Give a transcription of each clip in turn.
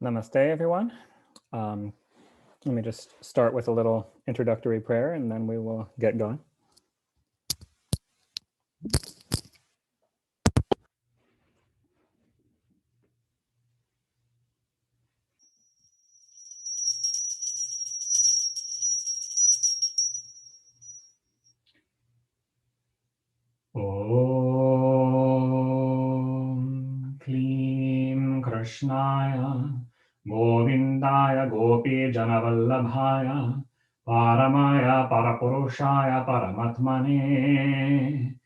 Namaste, everyone. Let me just start with a little introductory prayer and then we will get going. Om Klim Krishnaya Govindaya Gopi Janavallabhaya Paramaya Parapurushaya Paramatmane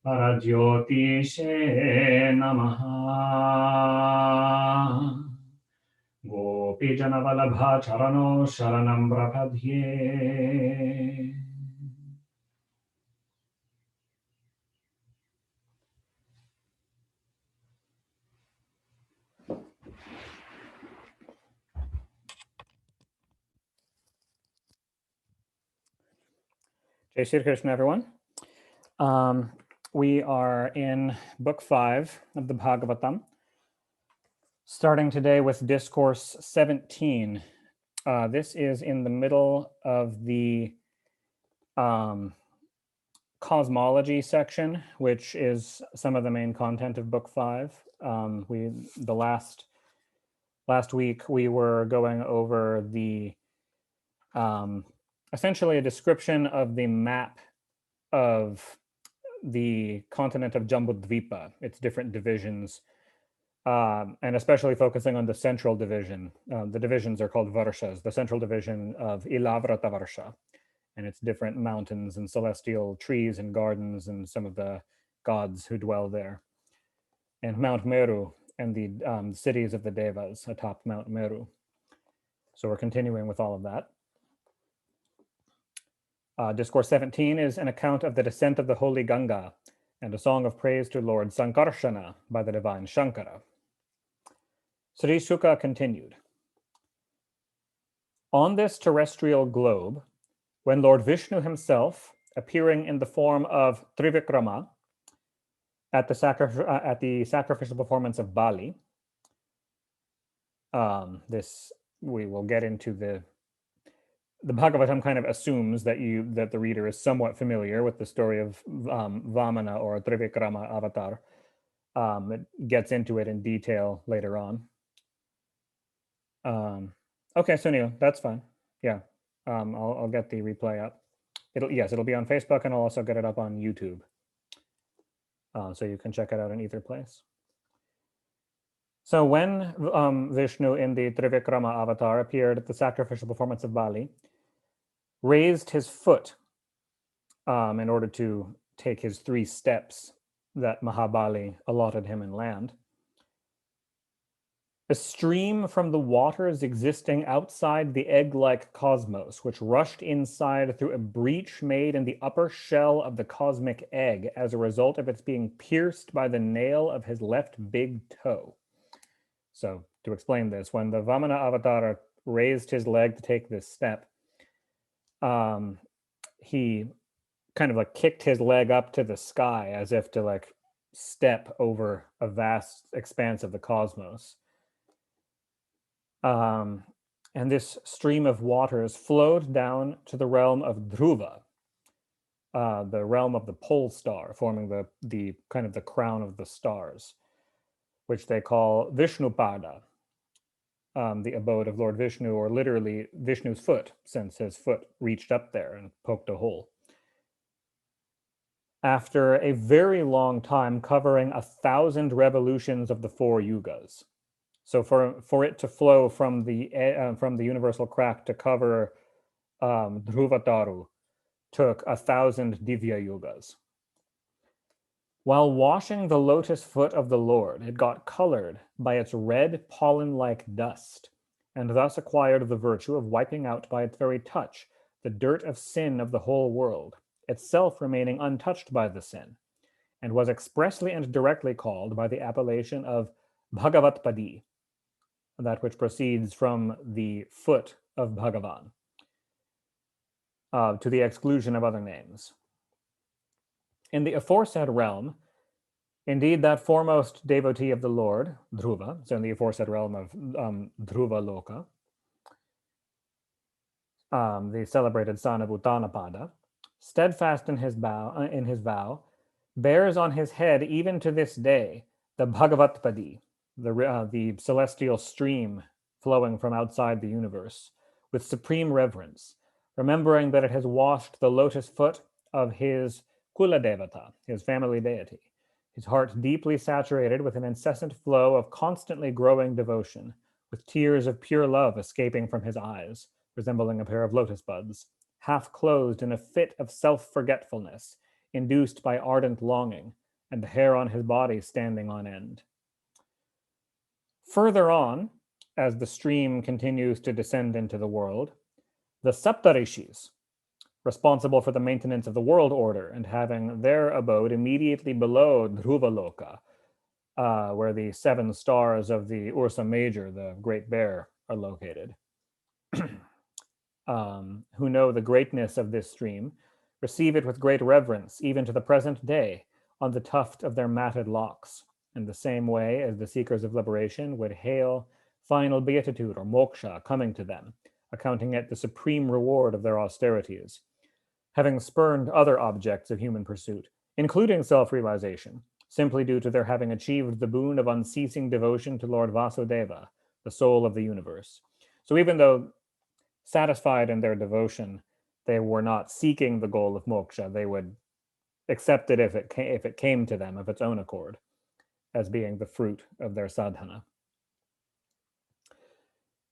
Parajyotishe Namaha Gopi Janavallabha Charano Sharanam Prapadhye. Jai Shri Krishna, everyone. We are in Book 5 of the Bhagavatam, starting today with Discourse 17. This is in the middle of the cosmology section, which is some of the main content of Book 5. Last week we were going over the essentially a description of the map of the continent of Jambudvipa, its different divisions, and especially focusing on the central division. The divisions are called Varshas, the central division of Ilavrata Varsha, and its different mountains and celestial trees and gardens and some of the gods who dwell there. And Mount Meru and the cities of the Devas atop Mount Meru. So we're continuing with all of that. Discourse 17 is an account of the descent of the holy Ganga and a song of praise to Lord Sankarshana by the divine Shankara. Sri Shuka continued. On this terrestrial globe, when Lord Vishnu himself, appearing in the form of Trivikrama at the sacrificial performance of Bali, this we will get into the Bhagavatam kind of assumes that the reader is somewhat familiar with the story of Vamana or Trivikrama avatar. It gets into it in detail later on. Okay, Sunil, that's fine. Yeah, I'll get the replay up. It'll be on Facebook, and I'll also get it up on YouTube, so you can check it out in either place. So when Vishnu in the Trivikrama avatar appeared at the sacrificial performance of Bali, raised his foot in order to take his 3 steps that Mahabali allotted him in land, a stream from the waters existing outside the egg-like cosmos, which rushed inside through a breach made in the upper shell of the cosmic egg as a result of its being pierced by the nail of his left big toe. So to explain this, when the Vamana avatar raised his leg to take this step, he kind of like kicked his leg up to the sky as if to like step over a vast expanse of the cosmos. And this stream of waters flowed down to the realm of Dhruva, the realm of the pole star, forming the kind of the crown of the stars, which they call Vishnupada, the abode of Lord Vishnu, or literally Vishnu's foot, since his foot reached up there and poked a hole. After a very long time covering 1,000 revolutions of the 4 yugas. So for it to flow from the universal crack to cover Dhruvataru took 1,000 Divya yugas. While washing the lotus foot of the Lord, it got colored by its red pollen-like dust, and thus acquired the virtue of wiping out by its very touch the dirt of sin of the whole world, itself remaining untouched by the sin, and was expressly and directly called by the appellation of Bhagavatpadi, that which proceeds from the foot of Bhagavan, to the exclusion of other names. In the aforesaid realm, Indeed, that foremost devotee of the Lord, Dhruva, so in the aforesaid realm of Dhruva Loka, the celebrated son of Uttanapada, steadfast in his vow, bears on his head even to this day the Bhagavatpadi, the celestial stream flowing from outside the universe, with supreme reverence, remembering that it has washed the lotus foot of his Kula Devata, his family deity, his heart deeply saturated with an incessant flow of constantly growing devotion, with tears of pure love escaping from his eyes, resembling a pair of lotus buds, half closed in a fit of self forgetfulness, induced by ardent longing, and the hair on his body standing on end. Further on, as the stream continues to descend into the world, the Saptarishis, responsible for the maintenance of the world order and having their abode immediately below Dhruvaloka, where the 7 stars of the Ursa Major, the Great Bear, are located, who know the greatness of this stream, receive it with great reverence, even to the present day, on the tuft of their matted locks, in the same way as the seekers of liberation would hail final beatitude or moksha coming to them, accounting it the supreme reward of their austerities. Having spurned other objects of human pursuit, including self-realization, simply due to their having achieved the boon of unceasing devotion to Lord Vasudeva, the soul of the universe. So even though satisfied in their devotion, they were not seeking the goal of moksha, they would accept it if it came to them of its own accord, as being the fruit of their sadhana.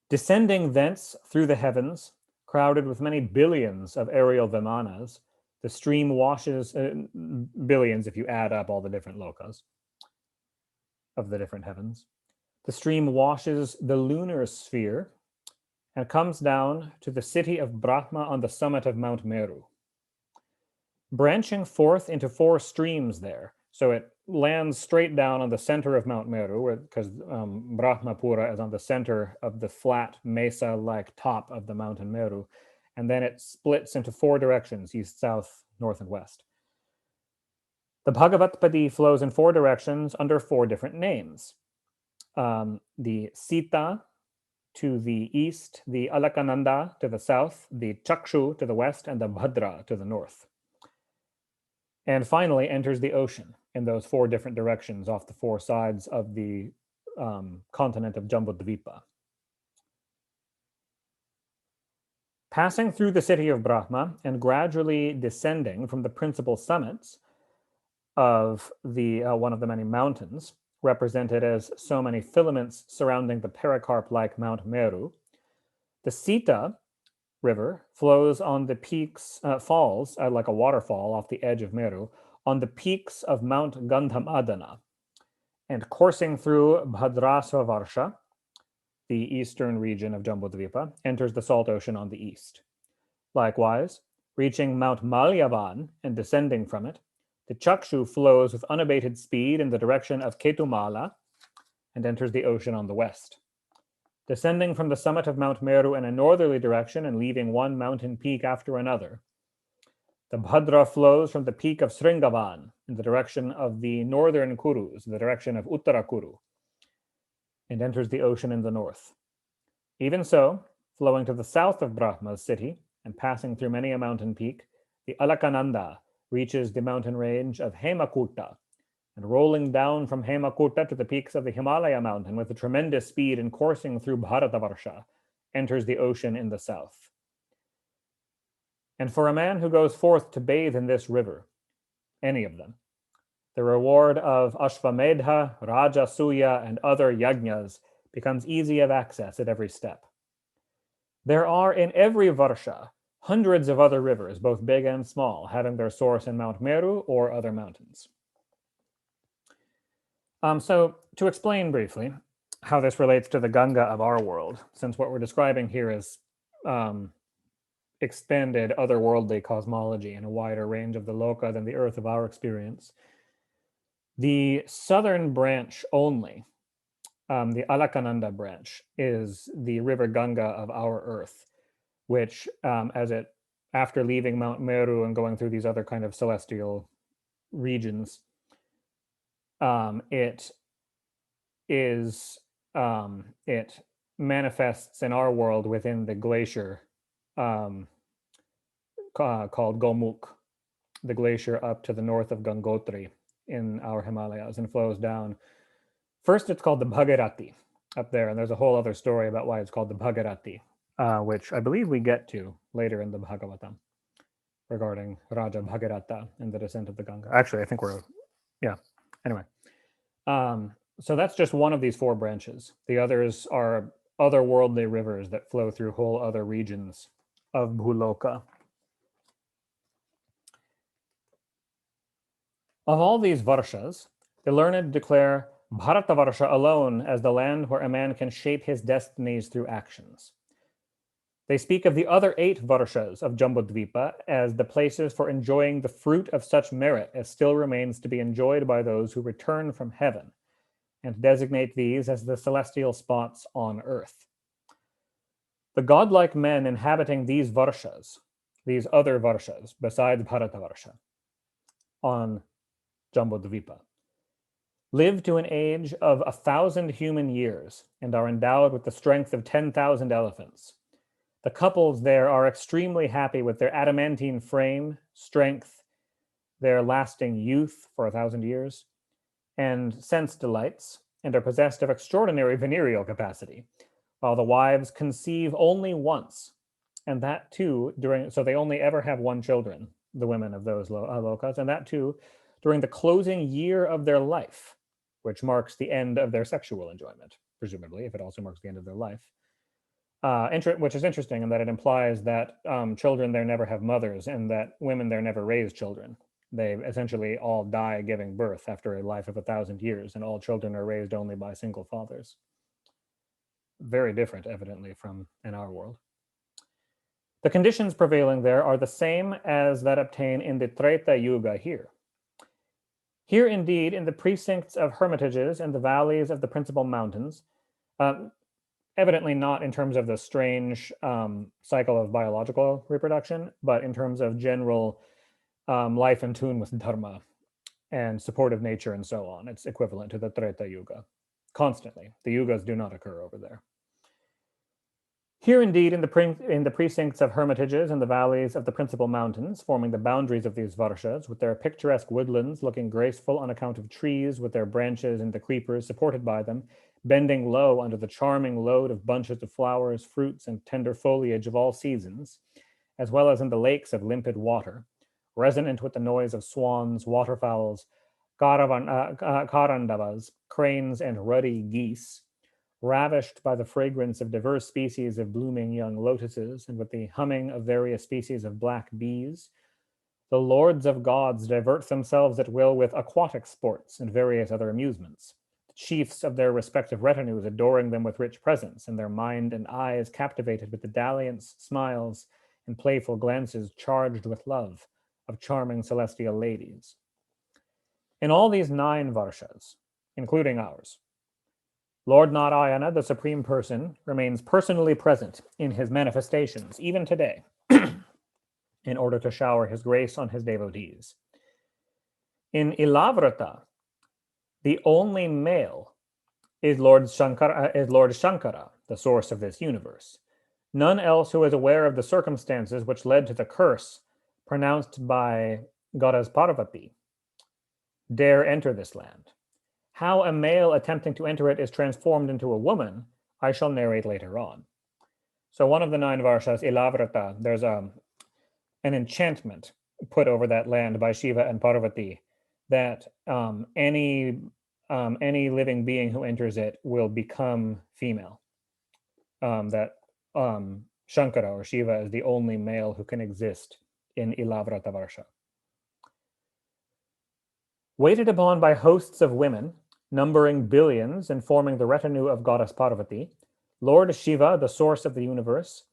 Descending thence through the heavens, crowded with many billions of aerial vimanas, the stream washes, billions if you add up all the different lokas of the different heavens. The stream washes the lunar sphere and comes down to the city of Brahma on the summit of Mount Meru. Branching forth into 4 streams there, so it lands straight down on the center of Mount Meru, because Brahmapura is on the center of the flat mesa-like top of the mountain Meru, and then it splits into 4 directions, east, south, north, and west. The Bhagavatpadi flows in 4 directions under 4 different names. The Sita to the east, the Alakananda to the south, the Chakshu to the west, and the Bhadra to the north. And finally enters the ocean in those 4 different directions off the 4 sides of the continent of Jambudvipa. Passing through the city of Brahma and gradually descending from the principal summits of the one of the many mountains, represented as so many filaments surrounding the pericarp-like Mount Meru, the Sita River flows on the peaks, falls like a waterfall off the edge of Meru, on the peaks of Mount Gandhamadana, and coursing through Bhadrasavarsha, the eastern region of Jambudvipa, enters the salt ocean on the east. Likewise, reaching Mount Malyavan and descending from it, the Chakshu flows with unabated speed in the direction of Ketumala and enters the ocean on the west. Descending from the summit of Mount Meru in a northerly direction and leaving one mountain peak after another, the Bhadra flows from the peak of Sringavan in the direction of the northern Kurus, the direction of Uttara Kuru, and enters the ocean in the north. Even so, flowing to the south of Brahma's city and passing through many a mountain peak, the Alakananda reaches the mountain range of Hemakuta, and rolling down from Hemakuta to the peaks of the Himalaya mountain with a tremendous speed and coursing through Bharatavarsha, enters the ocean in the south. And for a man who goes forth to bathe in this river, any of them, the reward of Ashvamedha, Rajasuya, and other yajnas becomes easy of access at every step. There are in every Varsha hundreds of other rivers, both big and small, having their source in Mount Meru or other mountains. So to explain briefly how this relates to the Ganga of our world, since what we're describing here is expanded otherworldly cosmology in a wider range of the loka than the earth of our experience. The southern branch only, the Alakananda branch, is the river Ganga of our earth, which after leaving Mount Meru and going through these other kind of celestial regions, it is it manifests in our world within the glacier called Gomukh, the glacier up to the north of Gangotri in our Himalayas, and flows down. First, it's called the Bhagirati up there, and there's a whole other story about why it's called the Bhagirati, which I believe we get to later in the Bhagavata regarding Raja Bhagirata and the descent of the Ganga. Actually, I think anyway. So that's just one of these four branches. The others are otherworldly rivers that flow through whole other regions of Bhuloka. Of all these varshas, the learned declare Bharatavarsha alone as the land where a man can shape his destinies through actions. They speak of the other 8 varshas of Jambudvipa as the places for enjoying the fruit of such merit as still remains to be enjoyed by those who return from heaven, and designate these as the celestial spots on earth. The godlike men inhabiting these varshas, these other varshas besides Bharatavarsha, on Jambudvipa, live to an age of 1,000 human years and are endowed with the strength of 10,000 elephants. The couples there are extremely happy with their adamantine frame, strength, their lasting youth for 1,000 years, and sense delights, and are possessed of extraordinary venereal capacity, while the wives conceive only once, and that too so they only ever have one children, the women of those lokas, and that too during the closing year of their life, which marks the end of their sexual enjoyment, presumably, if it also marks the end of their life. Which is interesting in that it implies that children there never have mothers and that women there never raise children. They essentially all die giving birth after a life of 1,000 years, and all children are raised only by single fathers. Very different, evidently, from in our world. The conditions prevailing there are the same as that obtained in the Treta Yuga here. Here, indeed, in the precincts of hermitages and the valleys of the principal mountains, evidently not in terms of the strange cycle of biological reproduction, but in terms of general life in tune with dharma and supportive nature and so on. It's equivalent to the Treta Yuga. Constantly. The yugas do not occur over there. Here, indeed, in the precincts of hermitages and the valleys of the principal mountains, forming the boundaries of these varshas, with their picturesque woodlands looking graceful on account of trees with their branches and the creepers supported by them, bending low under the charming load of bunches of flowers, fruits, and tender foliage of all seasons, as well as in the lakes of limpid water, resonant with the noise of swans, waterfowls, karandavas, cranes, and ruddy geese, ravished by the fragrance of diverse species of blooming young lotuses and with the humming of various species of black bees, the lords of gods divert themselves at will with aquatic sports and various other amusements, the chiefs of their respective retinues adoring them with rich presents, and their mind and eyes captivated with the dalliance, smiles, and playful glances charged with love of charming celestial ladies. In all these 9 varshas, including ours, Lord Narayana, the Supreme Person, remains personally present in his manifestations, even today, in order to shower his grace on his devotees. In Ilavrata, the only male is Lord Shankara, the source of this universe. None else who is aware of the circumstances which led to the curse pronounced by Goddess Parvati dare enter this land. How a male attempting to enter it is transformed into a woman, I shall narrate later on. So one of the 9 varshas, Ilavrata, there's an enchantment put over that land by Shiva and Parvati that any living being who enters it will become female. That Shankara or Shiva is the only male who can exist in Ilavrata Varsha. Waited upon by hosts of women, numbering billions and forming the retinue of Goddess Parvati, Lord Shiva, the source of the universe,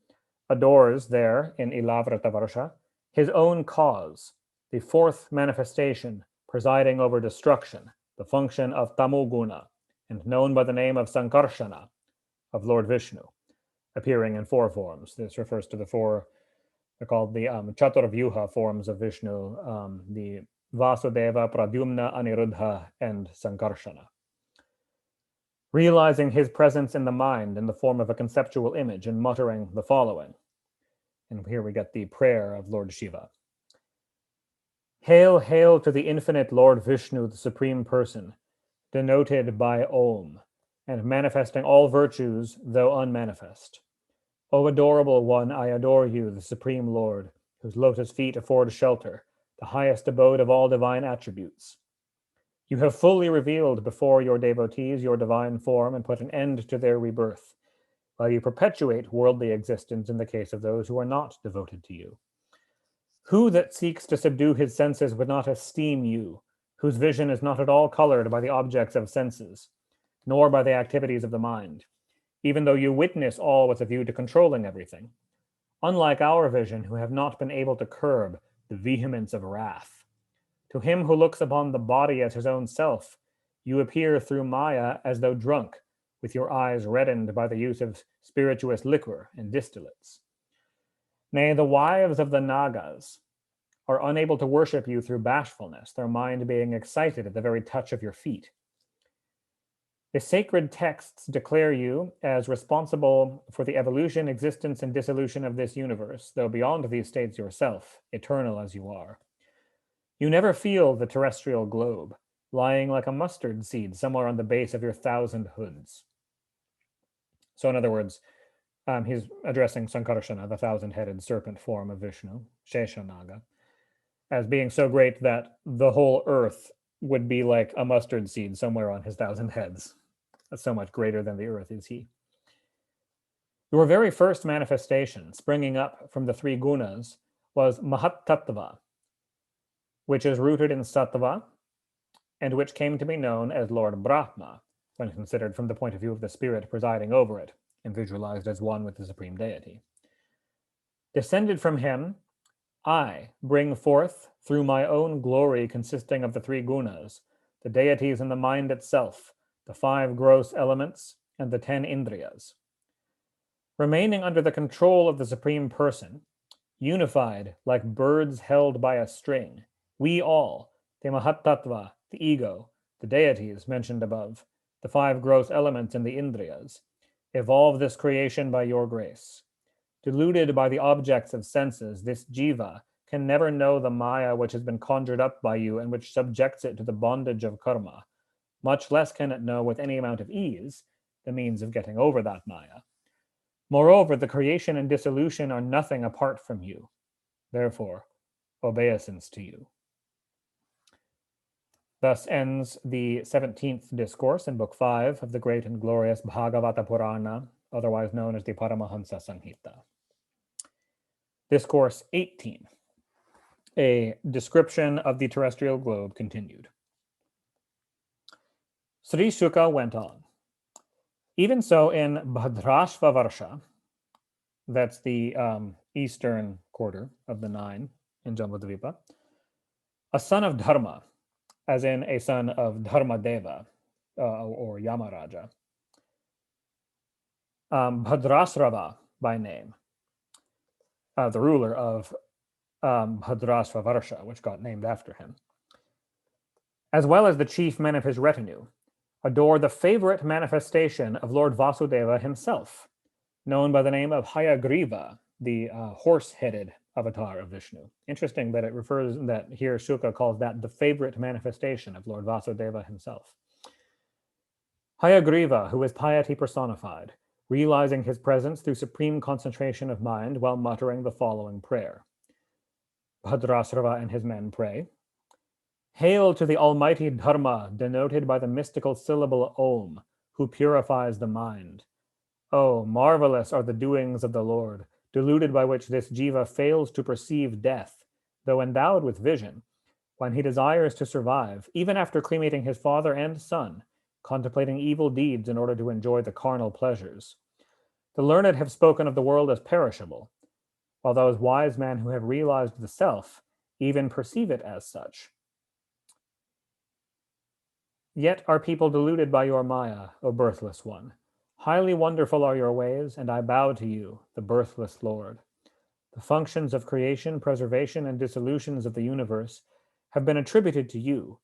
adores there in Ilavrata Varsha his own cause, the 4th manifestation presiding over destruction, the function of Tamoguna, and known by the name of Sankarshana, of Lord Vishnu, appearing in 4 forms. This refers to the 4, they're called the Chaturvyuha forms of Vishnu, the Vasudeva, Pradyumna, Aniruddha, and Sankarshana. Realizing his presence in the mind in the form of a conceptual image and muttering the following. And here we get the prayer of Lord Shiva. Hail, hail to the infinite Lord Vishnu, the Supreme Person, denoted by Om, and manifesting all virtues, though unmanifest. O adorable one, I adore you, the Supreme Lord, whose lotus feet afford shelter, the highest abode of all divine attributes. You have fully revealed before your devotees your divine form and put an end to their rebirth, while you perpetuate worldly existence in the case of those who are not devoted to you. Who that seeks to subdue his senses would not esteem you, whose vision is not at all colored by the objects of senses, nor by the activities of the mind, even though you witness all with a view to controlling everything, unlike our vision, who have not been able to curb the vehemence of wrath. To him who looks upon the body as his own self, you appear through Maya as though drunk, with your eyes reddened by the use of spirituous liquor and distillates. Nay, the wives of the Nagas are unable to worship you through bashfulness, their mind being excited at the very touch of your feet. The sacred texts declare you as responsible for the evolution, existence, and dissolution of this universe, though beyond these states yourself, eternal as you are. You never feel the terrestrial globe, lying like a mustard seed somewhere on the base of your 1,000 hoods. So in other words, he's addressing Sankarshana, the 1,000-headed serpent form of Vishnu, Sheshanaga, as being so great that the whole earth would be like a mustard seed somewhere on his 1,000 heads. That's so much greater than the earth is he. Your very first manifestation, springing up from the three gunas, was Mahat-tattva, which is rooted in Sattva, and which came to be known as Lord Brahma, when considered from the point of view of the spirit presiding over it, and visualized as one with the supreme deity. Descended from him, I bring forth, through my own glory consisting of the three gunas, the deities in the mind itself, the 5 gross elements, and the 10 indriyas. Remaining under the control of the Supreme Person, unified like birds held by a string, we all, the Mahat-tattva, the ego, the deities mentioned above, the 5 gross elements and the indriyas, evolve this creation by your grace. Deluded by the objects of senses, this jiva can never know the maya which has been conjured up by you and which subjects it to the bondage of karma. Much less can it know with any amount of ease the means of getting over that maya. Moreover, the creation and dissolution are nothing apart from you. Therefore, obeisance to you. Thus ends the 17th discourse in Book 5 of the great and glorious Bhagavata Purana, otherwise known as the Paramahansa Samhita. Discourse 18, a description of the terrestrial globe continued. Sri Shuka went on. Even so, in Bhadrashva Varsha, that's the eastern quarter of the 9 in Jambudvipa, a son of Dharma, as in a son of Dharmadeva or Yamaraja, Bhadrasrava by name, the ruler of Bhadrasva Varsha, which got named after him, as well as the chief men of his retinue, adore the favorite manifestation of Lord Vasudeva himself, known by the name of Hayagriva, the horse-headed avatar of Vishnu. Interesting that it refers that here Shuka calls that the favorite manifestation of Lord Vasudeva himself. Hayagriva, who is piety personified, realizing his presence through supreme concentration of mind while muttering the following prayer. Bhadrasrava and his men pray, Hail to the almighty Dharma, denoted by the mystical syllable Om, who purifies the mind. Oh, marvelous are the doings of the Lord, deluded by which this jiva fails to perceive death, though endowed with vision, when he desires to survive, even after cremating his father and son, contemplating evil deeds in order to enjoy the carnal pleasures. The learned have spoken of the world as perishable, while those wise men who have realized the self even perceive it as such. Yet are people deluded by your Maya, O birthless one. Highly wonderful are your ways, and I bow to you, the birthless Lord. The functions of creation, preservation, and dissolutions of the universe have been attributed to you,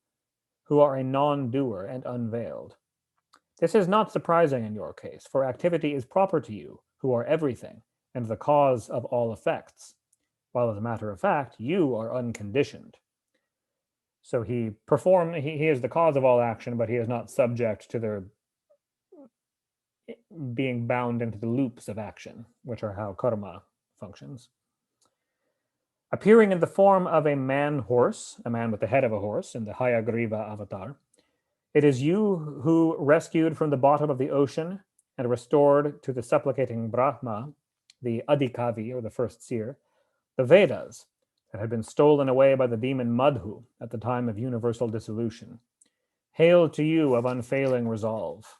who are a non-doer and unveiled. This is not surprising in your case, for activity is proper to you, who are everything, and the cause of all effects, while as a matter of fact, you are unconditioned. So he is the cause of all action, but he is not subject to their being bound into the loops of action, which are how karma functions. Appearing in the form of a man-horse, a man with the head of a horse in the Hayagriva avatar, it is you who rescued from the bottom of the ocean and restored to the supplicating Brahma, the Adhikavi, or the first seer, the Vedas that had been stolen away by the demon Madhu at the time of universal dissolution. Hail to you of unfailing resolve.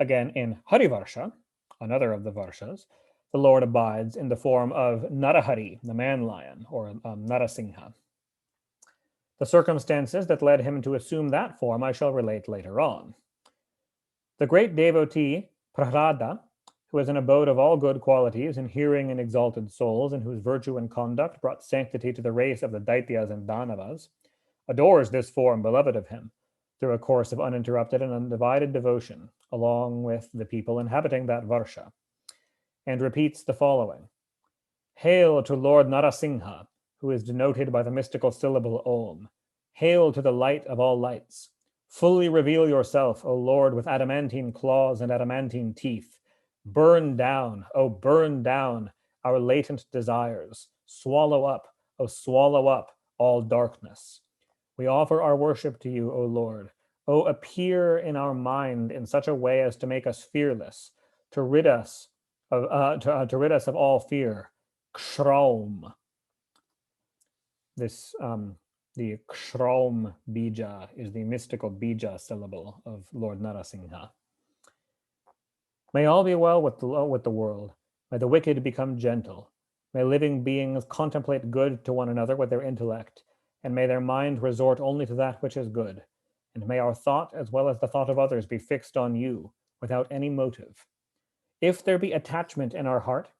Again, in Harivarsha, another of the Varshas, the Lord abides in the form of Narahari, the man-lion, or Narasingha. The circumstances that led him to assume that form I shall relate later on. The great devotee Prahlada, who is an abode of all good qualities in hearing and exalted souls, and whose virtue and conduct brought sanctity to the race of the Daityas and Danavas, adores this form beloved of him through a course of uninterrupted and undivided devotion, along with the people inhabiting that Varsha, and repeats the following. Hail to Lord Narasingha, who is denoted by the mystical syllable Om. Hail to the light of all lights. Fully reveal yourself, O Lord, with adamantine claws and adamantine teeth. Burn down, O burn down, our latent desires. Swallow up, O swallow up, all darkness. We offer our worship to you, O Lord. O appear in our mind in such a way as to make us fearless, to rid us of all fear. Kshraum. The Kshraum bija is the mystical bija syllable of Lord Narasingha. May all be well with the world. May the wicked become gentle. May living beings contemplate good to one another with their intellect, and may their mind resort only to that which is good. And may our thought, as well as the thought of others, be fixed on you, without any motive. If there be attachment in our heart,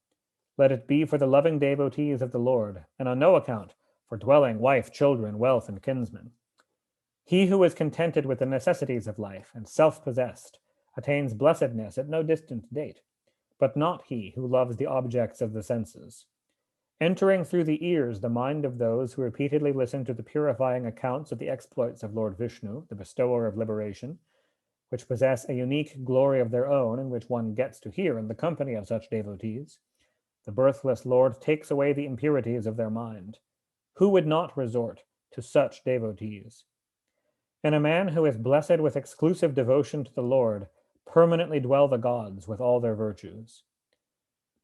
let it be for the loving devotees of the Lord, and on no account for dwelling, wife, children, wealth, and kinsmen. He who is contented with the necessities of life and self-possessed attains blessedness at no distant date, but not he who loves the objects of the senses. Entering through the ears the mind of those who repeatedly listen to the purifying accounts of the exploits of Lord Vishnu, the bestower of liberation, which possess a unique glory of their own and which one gets to hear in the company of such devotees, the birthless Lord takes away the impurities of their mind. Who would not resort to such devotees? In a man who is blessed with exclusive devotion to the Lord, permanently dwell the gods with all their virtues.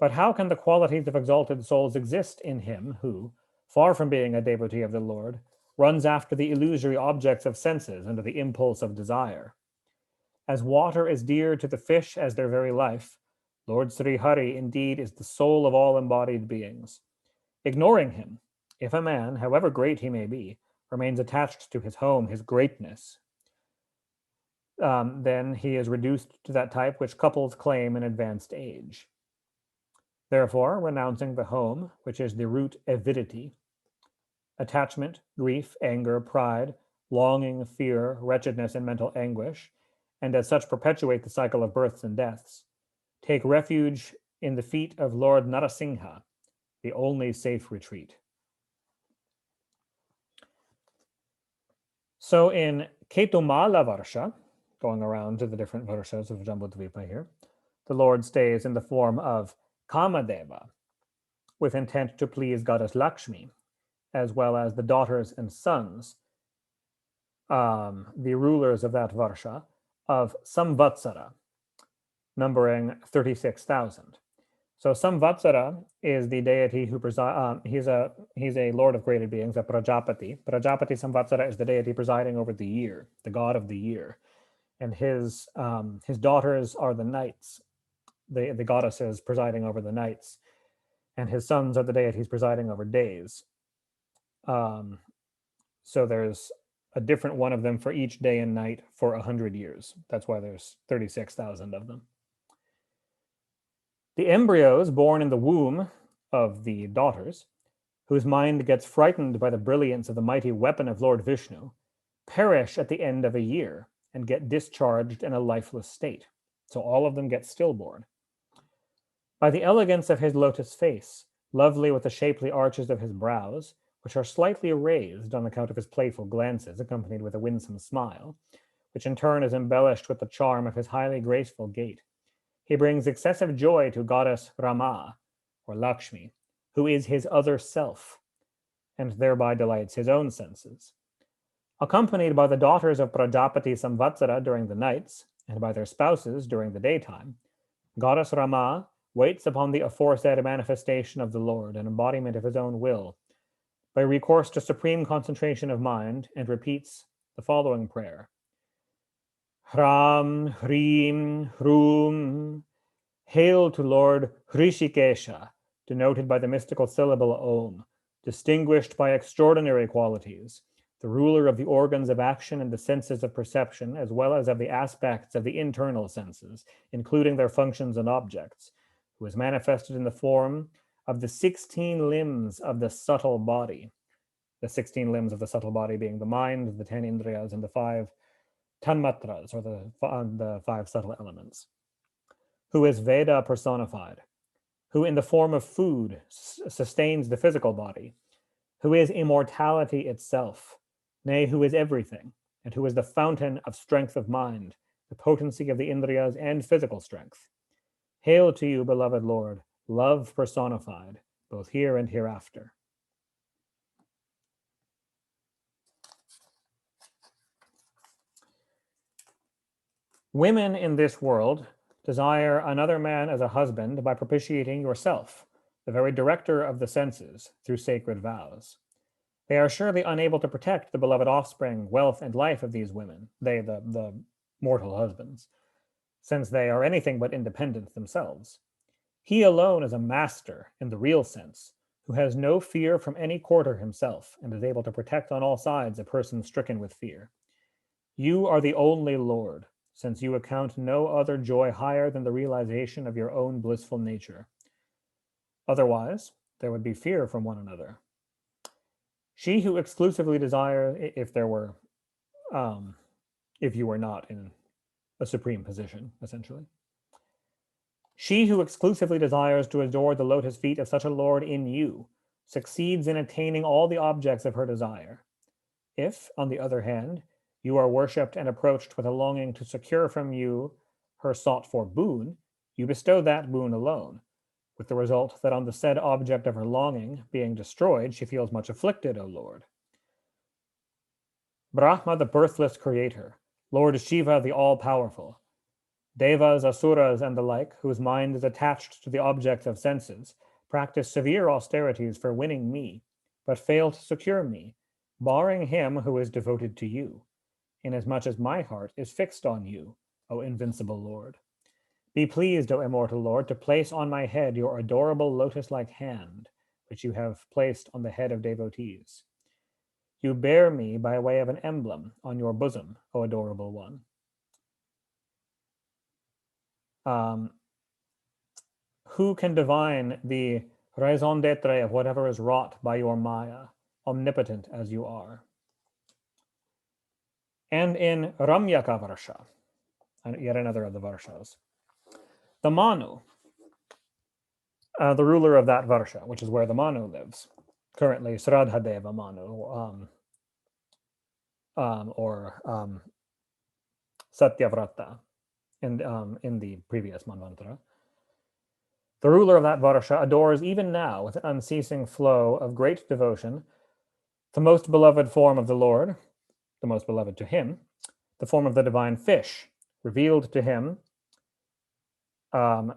But how can the qualities of exalted souls exist in him who, far from being a devotee of the Lord, runs after the illusory objects of senses under the impulse of desire? As water is dear to the fish as their very life, Lord Sri Hari indeed is the soul of all embodied beings. Ignoring him, if a man, however great he may be, remains attached to his home, his greatness, then he is reduced to that type which couples claim in advanced age. Therefore, renouncing the home, which is the root avidity, attachment, grief, anger, pride, longing, fear, wretchedness, and mental anguish, and as such perpetuate the cycle of births and deaths, take refuge in the feet of Lord Narasingha, the only safe retreat. So in Ketumala Varsha, going around to the different Varshas of Jambudvipa here, the Lord stays in the form of Kamadeva, with intent to please goddess Lakshmi, as well as the daughters and sons, the rulers of that Varsha, of Samvatsara, numbering 36,000. So Samvatsara is the deity who presides. He's a lord of created beings, a Prajapati. Prajapati Samvatsara is the deity presiding over the year, the god of the year, and his daughters are the nights, the goddesses presiding over the nights, and his sons are the deities presiding over days. So there's a different one of them for each day and night for 100 years. That's why there's 36,000 of them. The embryos born in the womb of the daughters, whose mind gets frightened by the brilliance of the mighty weapon of Lord Vishnu, perish at the end of a year and get discharged in a lifeless state. So all of them get stillborn. By the elegance of his lotus face, lovely with the shapely arches of his brows, which are slightly raised on account of his playful glances, accompanied with a winsome smile, which in turn is embellished with the charm of his highly graceful gait, he brings excessive joy to goddess Rama, or Lakshmi, who is his other self, and thereby delights his own senses. Accompanied by the daughters of Prajapati Samvatsara during the nights, and by their spouses during the daytime, goddess Rama waits upon the aforesaid manifestation of the Lord, an embodiment of his own will, by recourse to supreme concentration of mind, and repeats the following prayer. Hram, Hrim, Hrum. Hail to Lord Hrishikesha, denoted by the mystical syllable Om, distinguished by extraordinary qualities, the ruler of the organs of action and the senses of perception, as well as of the aspects of the internal senses, including their functions and objects, who is manifested in the form of the 16 limbs of the subtle body. The 16 limbs of the subtle body being the mind, the 10 indriyas, and the 5 tanmatras, or the 5 subtle elements. Who is Veda personified, who in the form of food sustains the physical body, who is immortality itself, nay, who is everything, and who is the fountain of strength of mind, the potency of the indriyas, and physical strength. Hail to you, beloved Lord, love personified, both here and hereafter. Women in this world desire another man as a husband by propitiating yourself, the very director of the senses, through sacred vows. They are surely unable to protect the beloved offspring, wealth, and life of these women, they, the mortal husbands, since they are anything but independent themselves. He alone is a master in the real sense, who has no fear from any quarter himself, and is able to protect on all sides a person stricken with fear. You are the only Lord, since you account no other joy higher than the realization of your own blissful nature. Otherwise, there would be fear from one another. She who exclusively desires, if you were not in a supreme position, essentially. She who exclusively desires to adore the lotus feet of such a Lord in you succeeds in attaining all the objects of her desire. If, on the other hand, you are worshipped and approached with a longing to secure from you her sought-for boon, you bestow that boon alone, with the result that on the said object of her longing being destroyed, she feels much afflicted, O Lord. Brahma, the birthless creator, Lord Shiva, the all-powerful, Devas, Asuras, and the like, whose mind is attached to the objects of senses, practice severe austerities for winning me, but fail to secure me, barring him who is devoted to you, inasmuch as my heart is fixed on you, O invincible Lord. Be pleased, O immortal Lord, to place on my head your adorable lotus-like hand, which you have placed on the head of devotees. You bear me by way of an emblem on your bosom, O adorable one. Who can divine the raison d'etre of whatever is wrought by your Maya, omnipotent as you are? And in Ramyaka Varsha, yet another of the Varshas, the Manu, the ruler of that Varsha, which is where the Manu lives, currently Sradhadeva Manu, or Satyavrata in the previous Manvantara. The ruler of that Varsha adores even now with an unceasing flow of great devotion the most beloved form of the Lord, the most beloved to him, the form of the divine fish, revealed to him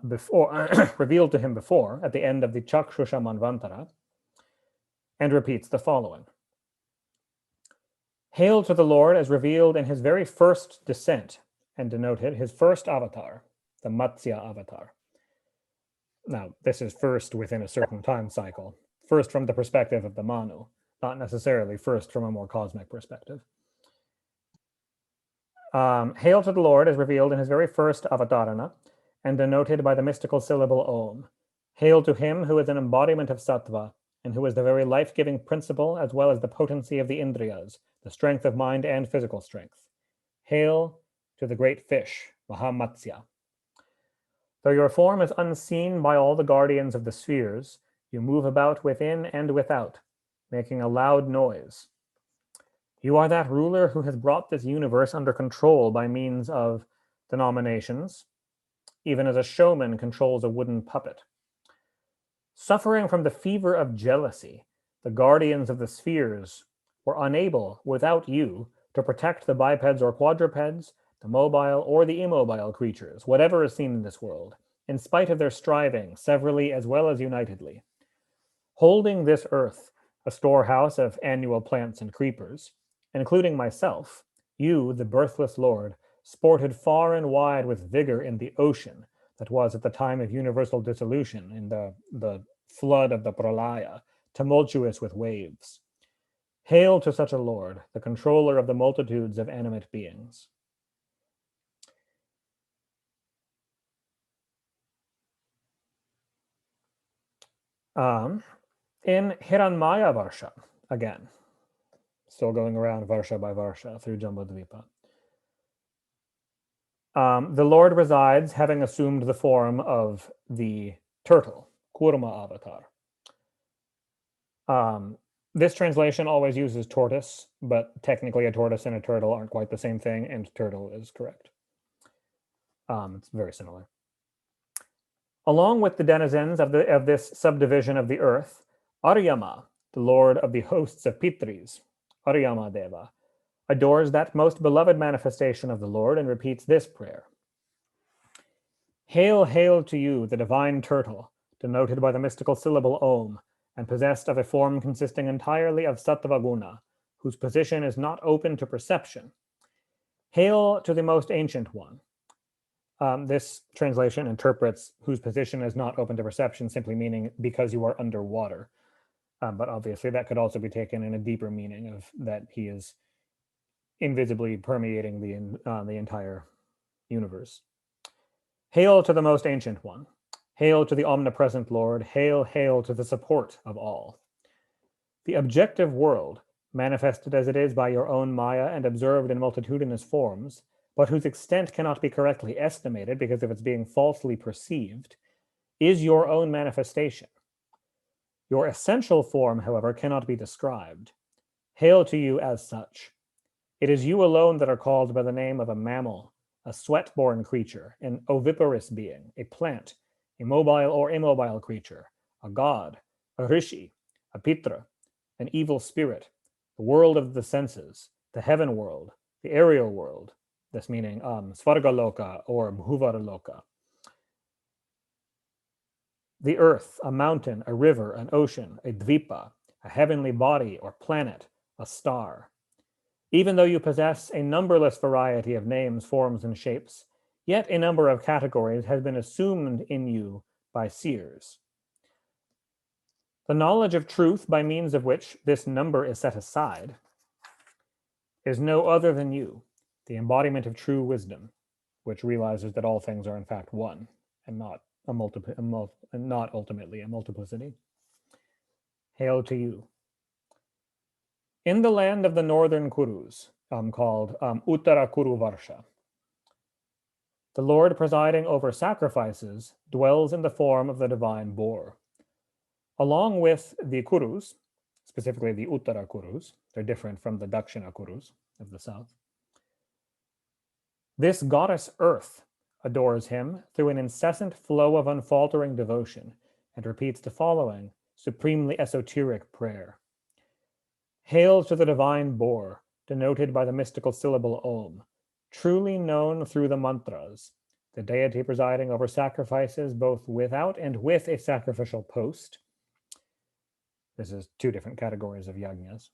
before at the end of the Chakshusha Manvantara, and repeats the following. Hail to the Lord as revealed in his very first descent, and denoted his first avatar, the Matsya avatar. Now, this is first within a certain time cycle, first from the perspective of the Manu, not necessarily first from a more cosmic perspective. Hail to the Lord as revealed in his very first avatarana, and denoted by the mystical syllable Om. Hail to him who is an embodiment of Sattva, and who is the very life-giving principle as well as the potency of the Indriyas, the strength of mind and physical strength. Hail to the great fish, Mahamatsya. Though your form is unseen by all the guardians of the spheres, you move about within and without, making a loud noise. You are that ruler who has brought this universe under control by means of denominations, even as a showman controls a wooden puppet. Suffering from the fever of jealousy, the guardians of the spheres were unable, without you, to protect the bipeds or quadrupeds, the mobile or the immobile creatures, whatever is seen in this world, in spite of their striving, severally as well as unitedly. Holding this earth, a storehouse of annual plants and creepers, including myself, you, the birthless lord, sported far and wide with vigor in the ocean that was at the time of universal dissolution, in the flood of the pralaya, tumultuous with waves. Hail to such a lord, the controller of the multitudes of animate beings. In Hiranmaya Varsha, again, still going around Varsha by Varsha through Jambudvipa, the Lord resides, having assumed the form of the turtle, Kurma avatar. This translation always uses tortoise, but technically a tortoise and a turtle aren't quite the same thing, and turtle is correct. It's very similar. Along with the denizens of this subdivision of the earth, Aryama, the lord of the hosts of Pitris, Aryama Deva, adores that most beloved manifestation of the Lord and repeats this prayer. Hail, hail to you, the divine turtle, denoted by the mystical syllable Om, and possessed of a form consisting entirely of sattva guna, whose position is not open to perception. Hail to the most ancient one. This translation interprets whose position is not open to perception, simply meaning because you are underwater. But obviously that could also be taken in a deeper meaning of that he is invisibly permeating the entire universe. Hail to the most ancient one. Hail to the omnipresent Lord. Hail, hail to the support of all. The objective world, manifested as it is by your own Maya and observed in multitudinous forms, but whose extent cannot be correctly estimated because of its being falsely perceived, is your own manifestation. Your essential form, however, cannot be described. Hail to you as such. It is you alone that are called by the name of a mammal, a sweat-born creature, an oviparous being, a plant, a mobile or immobile creature, a god, a rishi, a pitra, an evil spirit, the world of the senses, the heaven world, the aerial world, this meaning Svargaloka or Bhuvaraloka, the earth, a mountain, a river, an ocean, a dvipa, a heavenly body or planet, a star. Even though you possess a numberless variety of names, forms, and shapes, yet a number of categories has been assumed in you by seers. The knowledge of truth by means of which this number is set aside is no other than you, the embodiment of true wisdom, which realizes that all things are in fact one and not ultimately a multiplicity. Hail to you. In the land of the northern Kurus, called Uttara Kuru Varsha, the Lord presiding over sacrifices dwells in the form of the divine boar. Along with the Kurus, specifically the Uttara Kurus, they're different from the Dakshina Kurus of the south. This goddess Earth adores him through an incessant flow of unfaltering devotion and repeats the following supremely esoteric prayer. Hail to the divine boar, denoted by the mystical syllable Om, truly known through the mantras, the deity presiding over sacrifices both without and with a sacrificial post. This is two different categories of yajnas.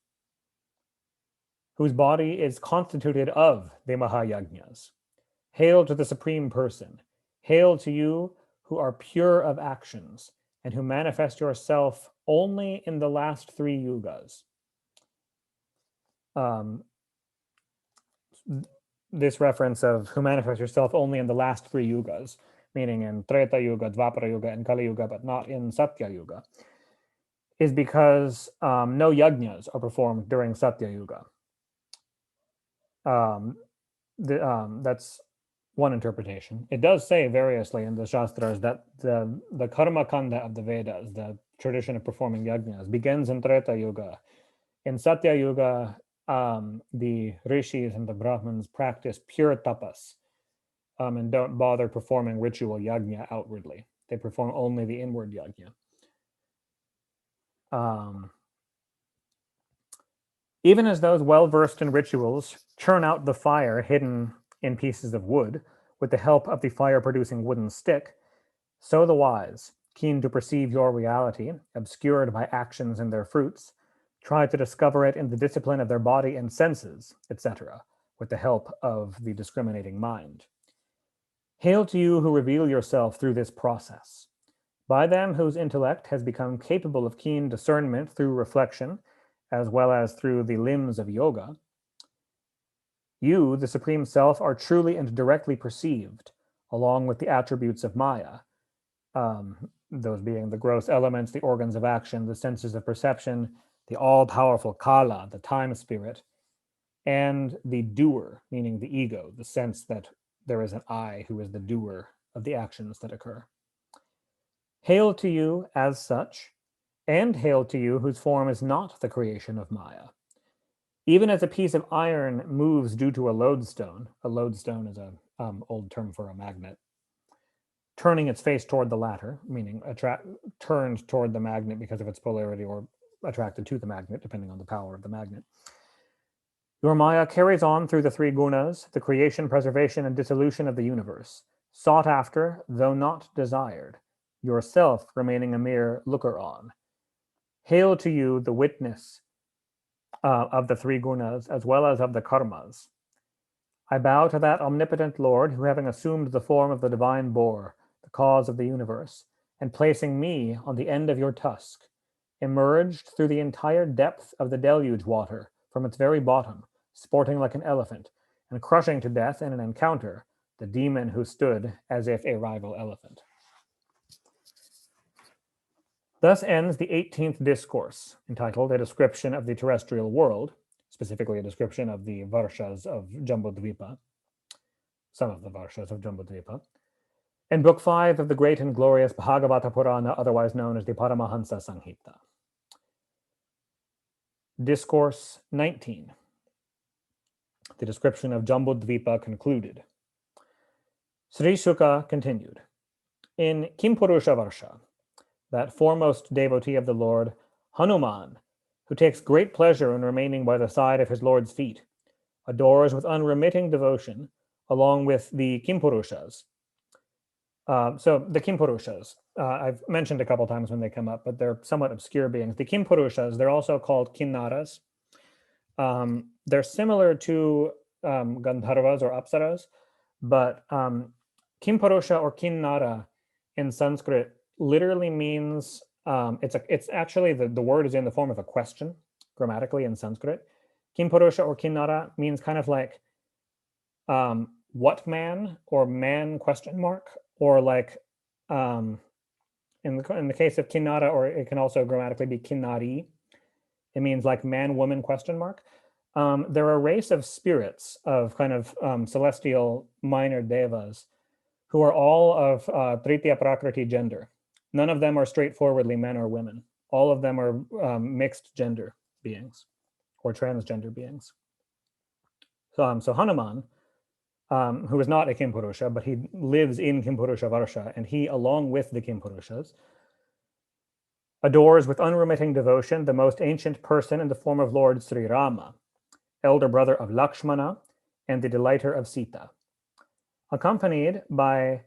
Whose body is constituted of the Mahayajnas. Hail to the Supreme Person. Hail to you who are pure of actions and who manifest yourself only in the last 3 yugas. This reference of who manifests yourself only in the last 3 yugas, meaning in Treta Yuga, Dvapara Yuga, and Kali Yuga, but not in Satya Yuga, is because no yajnas are performed during Satya Yuga. That's one interpretation. It does say variously in the Shastras that the Karma Kanda of the Vedas, the tradition of performing yajnas, begins in Treta Yuga. In Satya Yuga, the rishis and the brahmins practice pure tapas and don't bother performing ritual yajna outwardly. They perform only the inward yajna. Even as those well-versed in rituals churn out the fire hidden in pieces of wood with the help of the fire-producing wooden stick, so the wise, keen to perceive your reality, obscured by actions and their fruits, try to discover it in the discipline of their body and senses, etc., with the help of the discriminating mind. Hail to you who reveal yourself through this process. By them whose intellect has become capable of keen discernment through reflection, as well as through the limbs of yoga, you, the Supreme Self, are truly and directly perceived, along with the attributes of Maya, those being the gross elements, the organs of action, the senses of perception, the all-powerful Kala, the time spirit, and the doer, meaning the ego, the sense that there is an I who is the doer of the actions that occur. Hail to you as such, and hail to you whose form is not the creation of Maya. Even as a piece of iron moves due to a lodestone is an old term for a magnet, turning its face toward the latter, meaning turned toward the magnet because of its polarity or attracted to the magnet, depending on the power of the magnet. Your Maya carries on through the three gunas, the creation, preservation, and dissolution of the universe, sought after, though not desired, yourself remaining a mere looker-on. Hail to you, the witness of the three gunas, as well as of the karmas. I bow to that omnipotent Lord who, having assumed the form of the divine boar, the cause of the universe, and placing me on the end of your tusk, emerged through the entire depth of the deluge water from its very bottom, sporting like an elephant, and crushing to death in an encounter the demon who stood as if a rival elephant. Thus ends the 18th discourse, entitled A Description of the Terrestrial World, specifically a description of the Varshas of Jambudvipa, some of the Varshas of Jambudvipa, and Book 5 of the great and glorious Bhagavata Purana, otherwise known as the Paramahansa Sanghita. Discourse 19, the description of Jambudvipa concluded. Sri Shuka continued, in Kimpurusha Varsha, that foremost devotee of the Lord, Hanuman, who takes great pleasure in remaining by the side of his Lord's feet, adores with unremitting devotion, along with the Kimpurushas. So the Kimpurushas, I've mentioned a couple times when they come up, but they're somewhat obscure beings. The Kimpurushas, they're also called Kinnaras. They're similar to Gandharvas or Apsaras, but Kimpurusha or Kinnara in Sanskrit literally means, it's actually, the word is in the form of a question grammatically in Sanskrit. Kimpurusha or Kinnara means kind of like what man or man question mark, or like in the case of Kinnara, or it can also grammatically be Kinnari. It means like man woman question mark. They're a race of spirits of kind of celestial minor devas who are all of Tritiya Prakriti gender. None of them are straightforwardly men or women. All of them are mixed gender beings or transgender beings. So Hanuman, who is not a Kimpurusha, but he lives in Kimpurusha Varsha, and he, along with the Kimpurushas, adores with unremitting devotion the most ancient person in the form of Lord Sri Rama, elder brother of Lakshmana, and the delighter of Sita. Accompanied by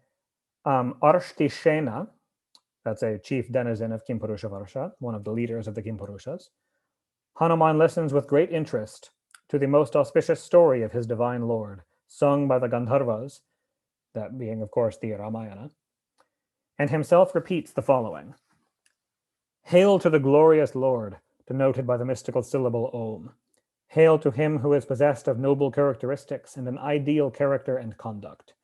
Arshti-shena, that's a chief denizen of Kimpurusha Varsha, one of the leaders of the Kimpurushas, Hanuman listens with great interest to the most auspicious story of his divine Lord, sung by the Gandharvas, that being, of course, the Ramayana, and himself repeats the following. Hail to the glorious Lord, denoted by the mystical syllable Om. Hail to him who is possessed of noble characteristics and an ideal character and conduct.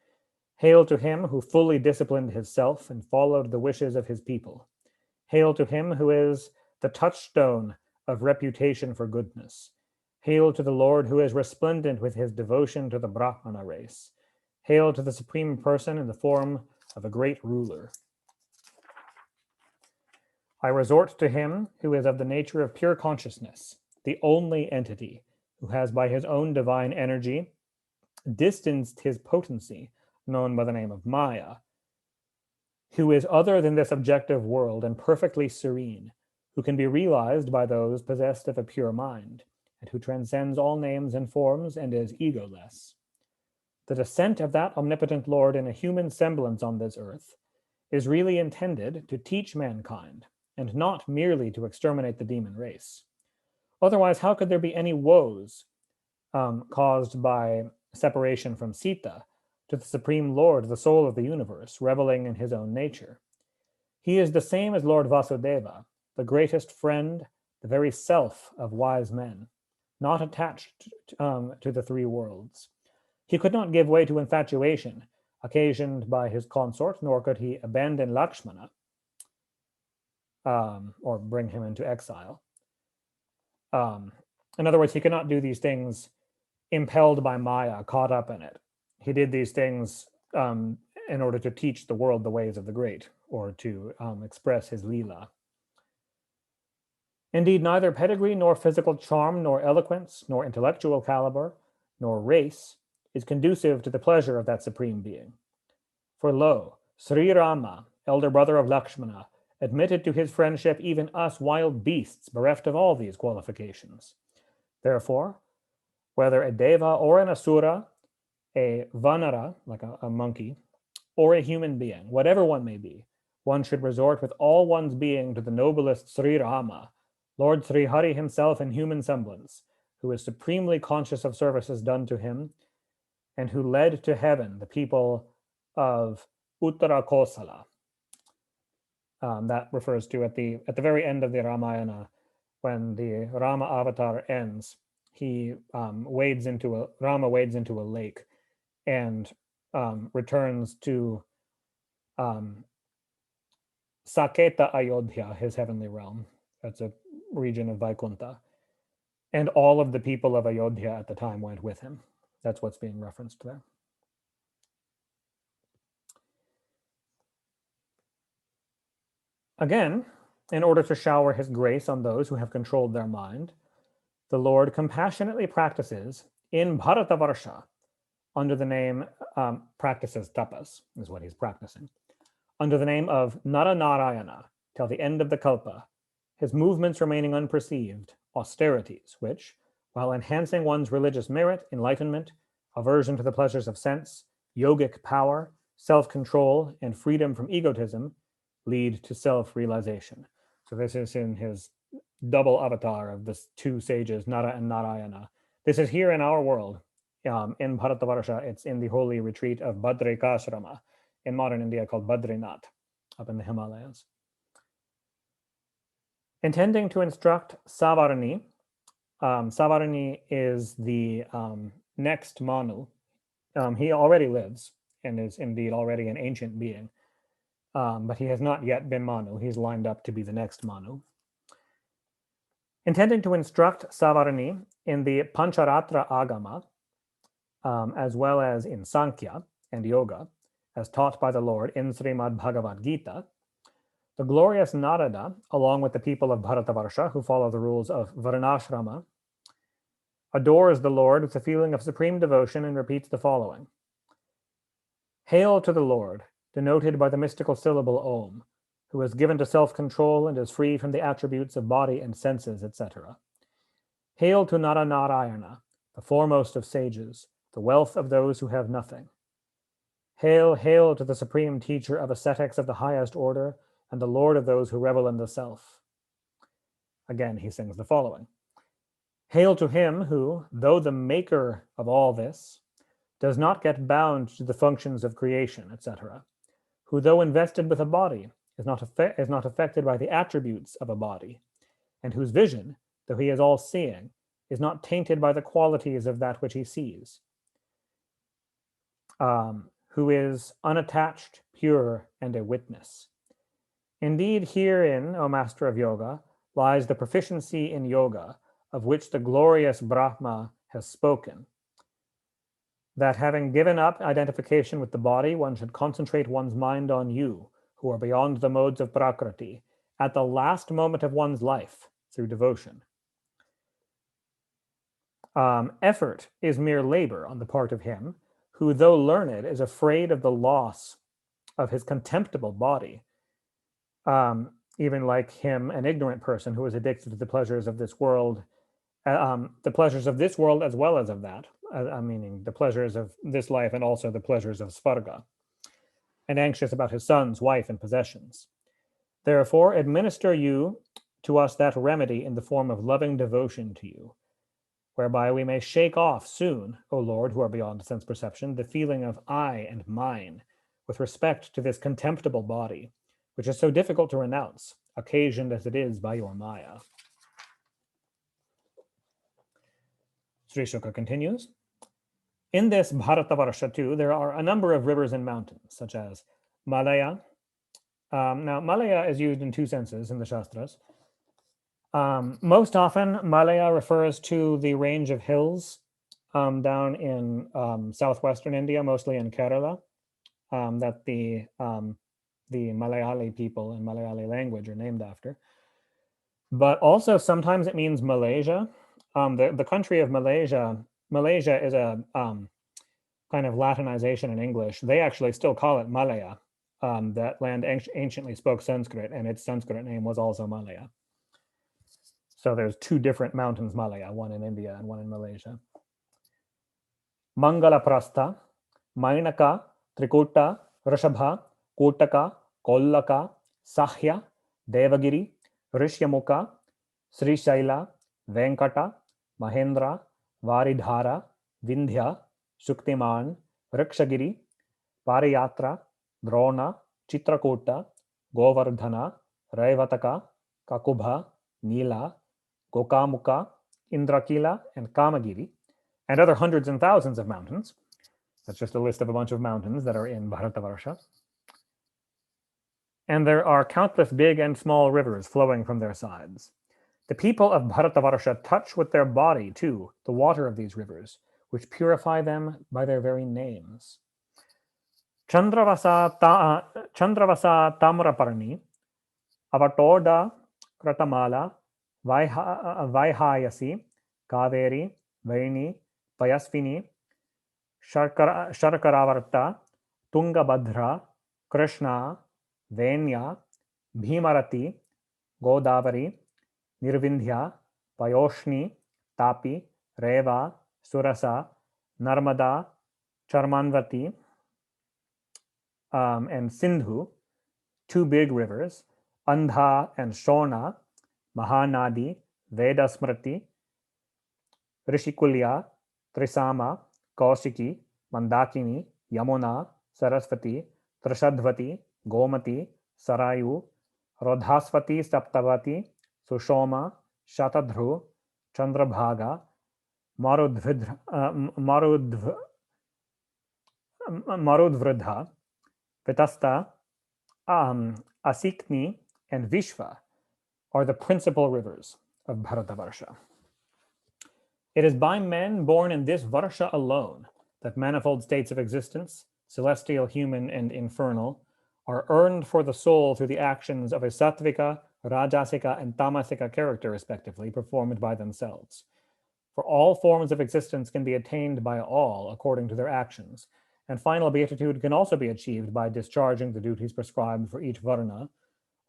Hail to him who fully disciplined his self and followed the wishes of his people. Hail to him who is the touchstone of reputation for goodness. Hail to the Lord who is resplendent with his devotion to the Brahmana race. Hail to the Supreme Person in the form of a great ruler. I resort to him who is of the nature of pure consciousness, the only entity who has by his own divine energy distanced his potency, known by the name of Maya, who is other than this objective world and perfectly serene, who can be realized by those possessed of a pure mind, and who transcends all names and forms and is egoless. The descent of that omnipotent Lord in a human semblance on this earth is really intended to teach mankind, and not merely to exterminate the demon race. Otherwise, how could there be any woes caused by separation from Sita to the Supreme Lord, the soul of the universe, reveling in his own nature? He is the same as Lord Vasudeva, the greatest friend, the very self of wise men, not attached to the three worlds. He could not give way to infatuation occasioned by his consort, nor could he abandon Lakshmana or bring him into exile. In other words, he could not do these things impelled by Maya, caught up in it. He did these things in order to teach the world the ways of the great, or to express his Leela. Indeed, neither pedigree, nor physical charm, nor eloquence, nor intellectual caliber, nor race is conducive to the pleasure of that supreme being. For lo, Sri Rama, elder brother of Lakshmana, admitted to his friendship even us wild beasts bereft of all these qualifications. Therefore, whether a deva or an asura, a vanara, like a monkey, or a human being, whatever one may be, one should resort with all one's being to the noblest Sri Rama, Lord Sri Hari himself in human semblance, who is supremely conscious of services done to him, and who led to heaven the people of Uttara Kosala. That refers to at the very end of the Ramayana, when the Rama avatar ends, Rama wades into a lake and returns to Saketa Ayodhya, his heavenly realm. That's a region of Vaikuntha. And all of the people of Ayodhya at the time went with him. That's what's being referenced there. Again, in order to shower his grace on those who have controlled their mind, the Lord compassionately practices in Bharatavarsha under the name, practices tapas, is what he's practicing, under the name of Naranarayana till the end of the Kalpa, his movements remaining unperceived, austerities, which, while enhancing one's religious merit, enlightenment, aversion to the pleasures of sense, yogic power, self-control, and freedom from egotism, lead to self-realization. So this is in his double avatar of the two sages, Nara and Narayana. This is here in our world. In Bharatavarsha, it's in the holy retreat of Badrikashrama, in modern India called Badrinath, up in the Himalayas. Intending to instruct Savarani, Savarani is the next Manu. He already lives and is indeed already an ancient being, but he has not yet been Manu. He's lined up to be the next Manu. Intending to instruct Savarani in the Pancharatra Agama, as well as in Sankhya and Yoga, as taught by the Lord in Shrimad Bhagavad Gita, the glorious Narada, along with the people of Bharatavarsha who follow the rules of Varnashrama, adores the Lord with a feeling of supreme devotion and repeats the following. Hail to the Lord, denoted by the mystical syllable Om, who is given to self-control and is free from the attributes of body and senses, etc. Hail to Naranarayana, the foremost of sages, the wealth of those who have nothing. Hail, hail to the supreme teacher of ascetics of the highest order, and the Lord of those who revel in the self. Again, he sings the following. Hail to him who, though the maker of all this, does not get bound to the functions of creation, etc., who, though invested with a body, is not affected by the attributes of a body, and whose vision, though he is all-seeing, is not tainted by the qualities of that which he sees, who is unattached, pure, and a witness. Indeed, herein, O Master of Yoga, lies the proficiency in yoga, of which the glorious Brahma has spoken. That having given up identification with the body, one should concentrate one's mind on you, who are beyond the modes of prakriti, at the last moment of one's life through devotion. Effort is mere labor on the part of him who, though learned, is afraid of the loss of his contemptible body. Even like him, an ignorant person who is addicted to the pleasures of this world, the pleasures of this world as well as of that, meaning the pleasures of this life and also the pleasures of Svarga, and anxious about his sons, wife, and possessions. Therefore, administer you to us that remedy in the form of loving devotion to you, whereby we may shake off soon, O Lord, who are beyond sense perception, the feeling of I and mine with respect to this contemptible body, which is so difficult to renounce, occasioned as it is by your Maya. Sri Shuka continues, in this Bharatavarsha too, there are a number of rivers and mountains, such as Malaya. Now, Malaya is used in two senses in the Shastras. Most often, Malaya refers to the range of hills down in southwestern India, mostly in Kerala, that the Malayali people and Malayali language are named after. But also sometimes it means Malaysia. The country of Malaysia is a kind of Latinization in English. They actually still call it Malaya. That land anciently spoke Sanskrit, and its Sanskrit name was also Malaya. So there's two different mountains, Malaya, one in India and one in Malaysia. Mangala Prastha, Mainaka, Trikuta, Rishabha, Kotaka, Kollaka, Sahya, Devagiri, Rishyamukha, Sri Shaila, Venkata, Mahendra, Varidhara, Vindhya, Shuktiman, Rikshagiri, Pariyatra, Drona, Chitrakuta, Govardhana, Raivataka, Kakubha, Nila, Gokamukha, Indrakila, and Kamagiri, and other hundreds and thousands of mountains. That's just a list of a bunch of mountains that are in Bharatavarsha. And there are countless big and small rivers flowing from their sides. The people of Bharatavarsha touch with their body, too, the water of these rivers, which purify them by their very names. Chandravasa Tamraparni, Avatoda Kratamala, Vaihayasi, Kaveri, Vaini, Payasvini, Sharkaravarta, Tungabhadra, Krishna, Venya, Bhimarati, Godavari, Nirvindhya, Payoshni, Tapi, Reva, Surasa, Narmada, Charmanvati, and Sindhu, two big rivers, Andha and Shona, Mahanadi, Vedasmriti, Rishikulya, Trisama, Kaushiki, Mandakini, Yamuna, Saraswati, Trishadvati, Gomati, Sarayu, Rodhaswati, Saptavati, Sushoma, Shatadhru, Chandrabhaga, Marudvridha, Vitasta, Asikni, and Vishva are the principal rivers of Bharatavarsha. It is by men born in this Varsha alone that manifold states of existence, celestial, human, and infernal, are earned for the soul through the actions of a sattvika, rajasika, and tamasika character, respectively, performed by themselves. For all forms of existence can be attained by all according to their actions, and final beatitude can also be achieved by discharging the duties prescribed for each varna,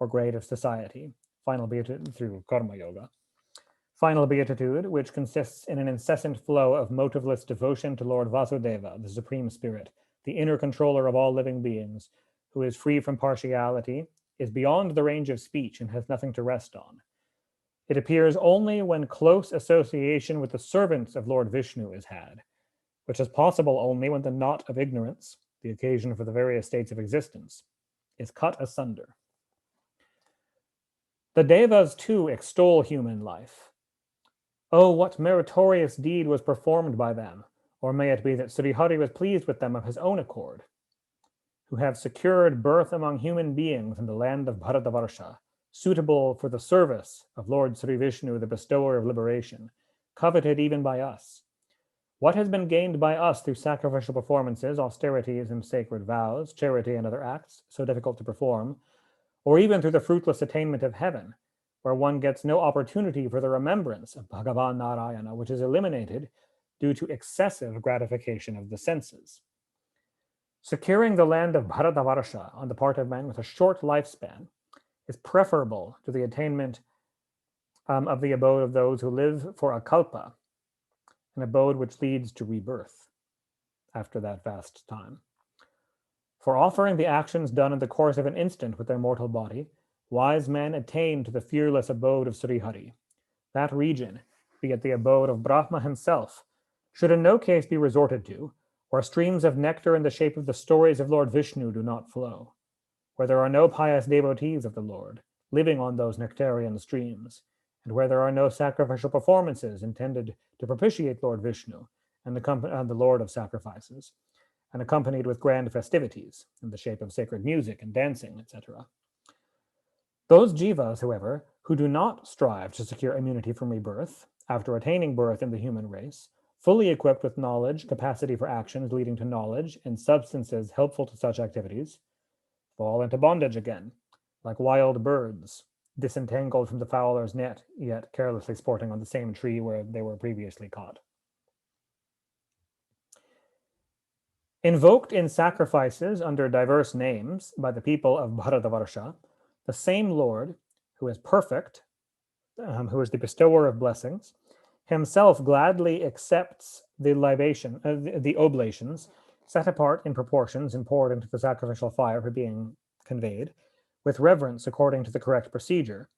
or grade of society, final beatitude through karma yoga. Final beatitude, which consists in an incessant flow of motiveless devotion to Lord Vasudeva, the Supreme Spirit, the inner controller of all living beings, who is free from partiality, is beyond the range of speech and has nothing to rest on. It appears only when close association with the servants of Lord Vishnu is had, which is possible only when the knot of ignorance, the occasion for the various states of existence, is cut asunder. The Devas too extol human life. Oh, what meritorious deed was performed by them, or may it be that Srihari was pleased with them of his own accord, who have secured birth among human beings in the land of Bharatavarsha, suitable for the service of Lord Sri Vishnu, the bestower of liberation, coveted even by us. What has been gained by us through sacrificial performances, austerities, and sacred vows, charity, and other acts so difficult to perform, or even through the fruitless attainment of heaven, where one gets no opportunity for the remembrance of Bhagavan Narayana, which is eliminated due to excessive gratification of the senses. Securing the land of Bharatavarsha on the part of man with a short lifespan is preferable to the attainment of the abode of those who live for a kalpa, an abode which leads to rebirth after that vast time. For offering the actions done in the course of an instant with their mortal body, wise men attain to the fearless abode of Srihari. That region, be it the abode of Brahma himself, should in no case be resorted to, where streams of nectar in the shape of the stories of Lord Vishnu do not flow, where there are no pious devotees of the Lord living on those nectarian streams, and where there are no sacrificial performances intended to propitiate Lord Vishnu and the Lord of sacrifices, and accompanied with grand festivities in the shape of sacred music and dancing, etc. Those jivas, however, who do not strive to secure immunity from rebirth after attaining birth in the human race, fully equipped with knowledge, capacity for actions leading to knowledge, and substances helpful to such activities, fall into bondage again, like wild birds, disentangled from the fowler's net, yet carelessly sporting on the same tree where they were previously caught. Invoked in sacrifices under diverse names by the people of Bharatavarsha, the same Lord, who is perfect, who is the bestower of blessings, himself gladly accepts the the oblations set apart in proportions and poured into the sacrificial fire for being conveyed, with reverence according to the correct procedure,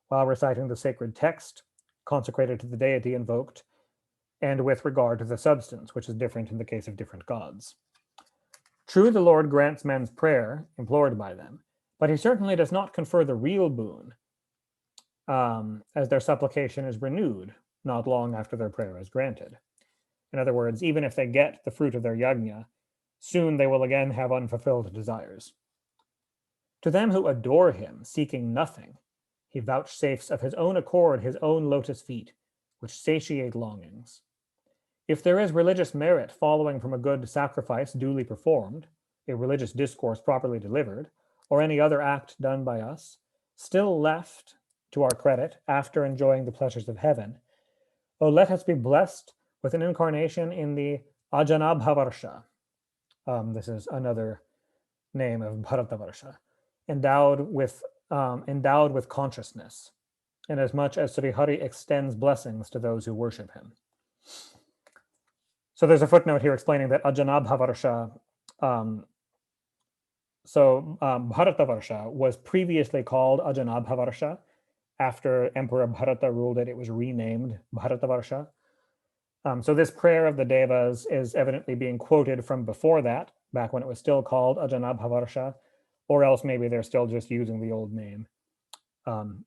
while reciting the sacred text consecrated to the deity invoked, and with regard to the substance, which is different in the case of different gods. True, the Lord grants men's prayer implored by them, but he certainly does not confer the real boon, as their supplication is renewed not long after their prayer is granted. In other words, even if they get the fruit of their yajna, soon they will again have unfulfilled desires. To them who adore him, seeking nothing, he vouchsafes of his own accord his own lotus feet, which satiate longings. If there is religious merit following from a good sacrifice duly performed, a religious discourse properly delivered, or any other act done by us, still left to our credit after enjoying the pleasures of heaven, oh, let us be blessed with an incarnation in the Ajanabhavarsha. This is another name of Bharatavarsha, endowed with consciousness, inasmuch as Srihari extends blessings to those who worship him. So there's a footnote here explaining that Ajanabhavarsha, Bharatavarsha was previously called Ajanabhavarsha. After Emperor Bharata ruled it was renamed Bharatavarsha. So this prayer of the Devas is evidently being quoted from before that, back when it was still called Ajanabhavarsha, or else maybe they're still just using the old name.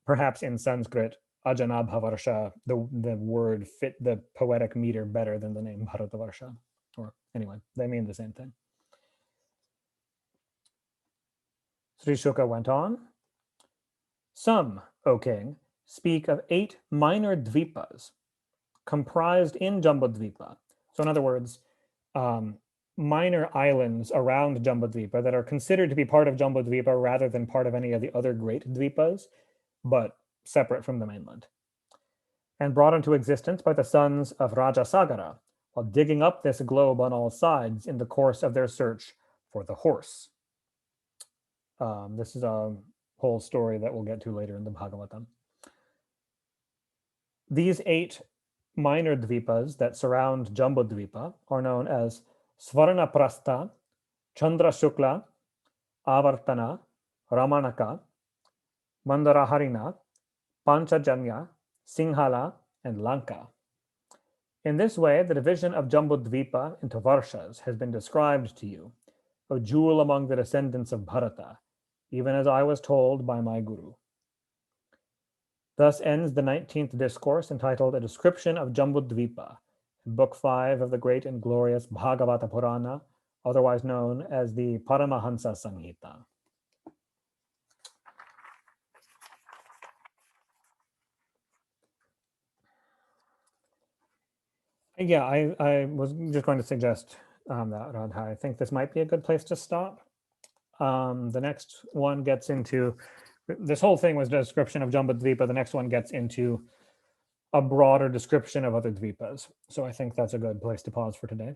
Perhaps in Sanskrit, Ajanabhavarsha, the word fit the poetic meter better than the name Bharatavarsha. Or anyway, they mean the same thing. Sri Shuka went on. Some, O king, speak of 8 minor dvipas comprised in Jambudvipa. So in other words, minor islands around Jambudvipa that are considered to be part of Jambudvipa rather than part of any of the other great dvipas, but separate from the mainland, and brought into existence by the sons of Rajasagara while digging up this globe on all sides in the course of their search for the horse. This is a whole story that we'll get to later in the Bhagavata. These 8 minor dvipas that surround Jambudvipa are known as Svaranaprastha, Chandrashukla, Avartana, Ramanaka, Mandaraharina, Panchajanya, Singhala, and Lanka. In this way, the division of Jambudvipa into Varshas has been described to you, a jewel among the descendants of Bharata, even as I was told by my guru. Thus ends the 19th discourse entitled A Description of Jambudvipa, in Book 5 of the great and glorious Bhagavata Purana, otherwise known as the Paramahansa Samhita. Yeah, I was just going to suggest that, Radha. I think this might be a good place to stop. The next one gets into, this whole thing was a description of Jambudvipa. The next one gets into a broader description of other dvipas. So I think that's a good place to pause for today.